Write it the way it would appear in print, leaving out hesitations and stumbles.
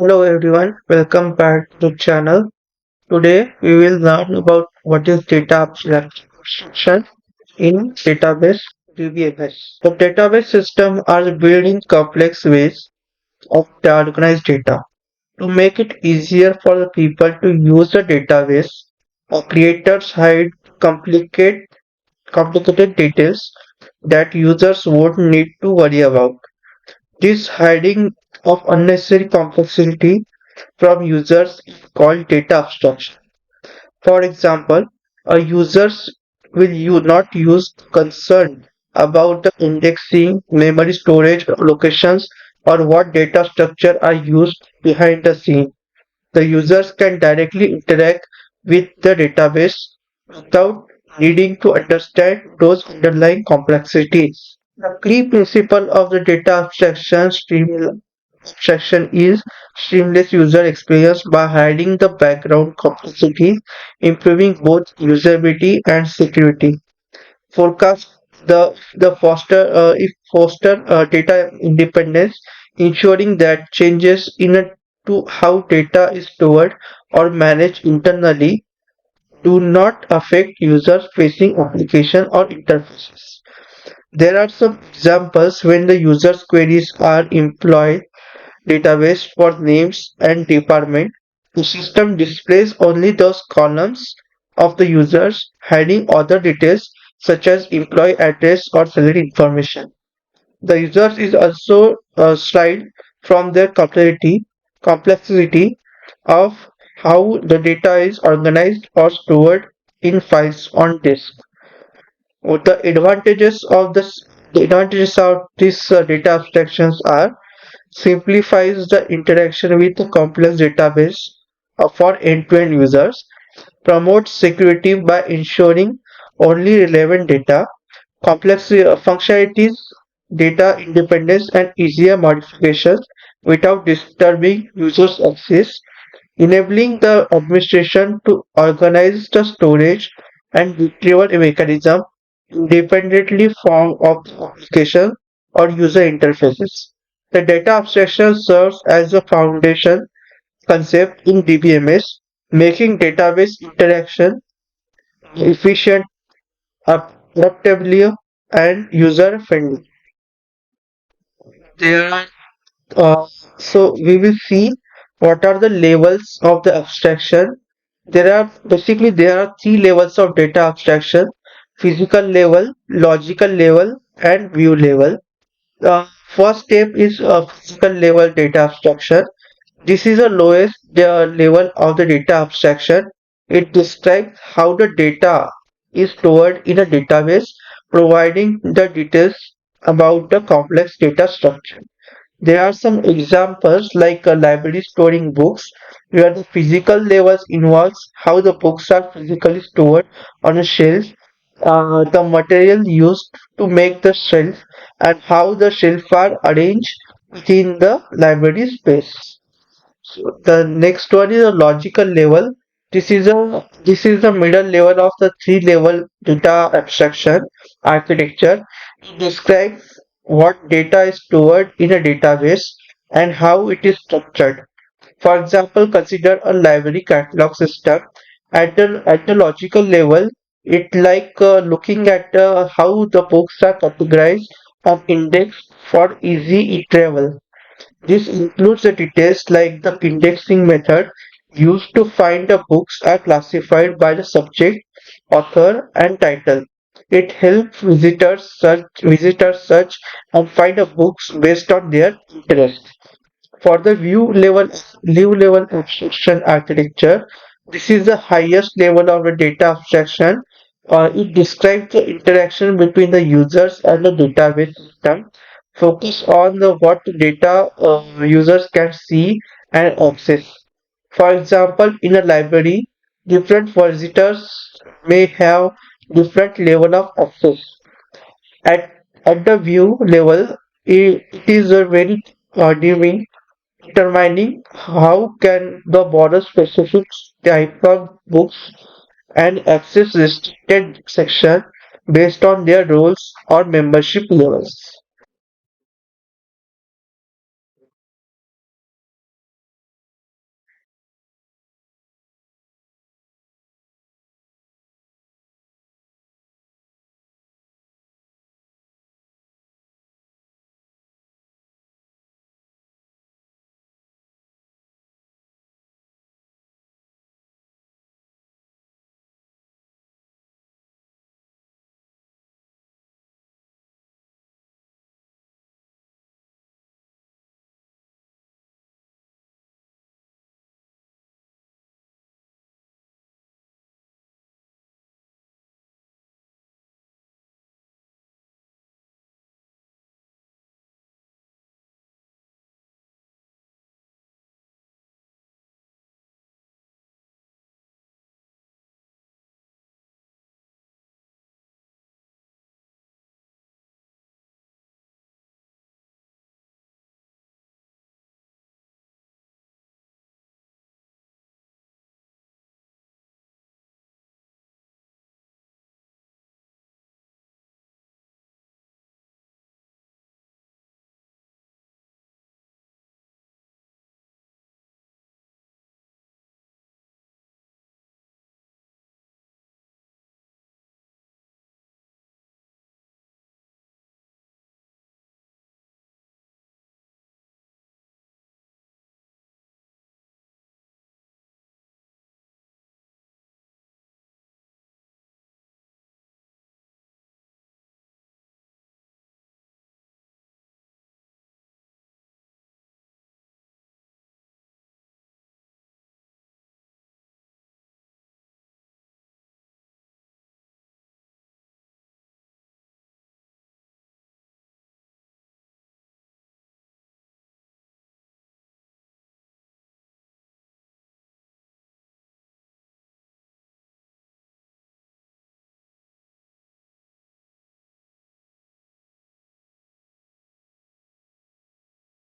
Hello everyone, welcome back to the channel. Today we will learn about what is data abstraction in database DBMS. The database system are built in complex ways of organize data. To make it easier for the people to use the database, creators hide complicate, complicated details that users won't need to worry about. This hiding of unnecessary complexity from users is called data abstraction. For example, a users will not use concern about the indexing, memory storage, locations, or what data structure are used behind the scene. The users can directly interact with the database without needing to understand those underlying complexities. The key principle of the data abstraction is seamless user experience by hiding the background complexities, improving both usability and security. Forecast the foster data independence, ensuring that changes to how data is stored or managed internally do not affect users facing application or interfaces. There are some examples when the user's queries are employed database for names and department. The system displays only those columns of the users, hiding other details such as employee address or salary information. The users is also slide from their complexity of how the data is organized or stored in files on disk. The advantages of this data abstractions are simplifies the interaction with the complex database for end-to-end users, promotes security by ensuring only relevant data, complex functionalities, data independence, and easier modifications without disturbing users' access, enabling the administration to organize the storage and retrieval mechanism independently from of the application or user interfaces. The data abstraction serves as a foundation concept in DBMS, making database interaction efficient, adaptable, and user-friendly. There are so we will see what are the levels of the abstraction. There are three levels of data abstraction: physical level, logical level, and view level. The first step is physical level data abstraction. This is the lowest level of the data abstraction. It describes how the data is stored in a database, providing the details about the complex data structure. There are some examples like a library storing books, where the physical levels involves how the books are physically stored on a shelf, the material used to make the shelf, and how the shelf are arranged within the library space. So the next one is a logical level. This is the middle level of the three level data abstraction architecture. It describes what data is stored in a database and how it is structured. For example, consider a library catalog system. At the logical level, it like looking at how the books are categorized and indexed for easy retrieval. This includes the details like the indexing method used to find the books are classified by the subject, author, and title. It helps visitors search and find the books based on their interest. For the view level abstraction architecture, this is the highest level of the data abstraction. It describes the interaction between the users and the database system. Focus on the what data users can see and access. For example, in a library, different visitors may have different level of access. At at the view level, it is a very determining how can the border specific type of books and access restricted section based on their roles or membership levels.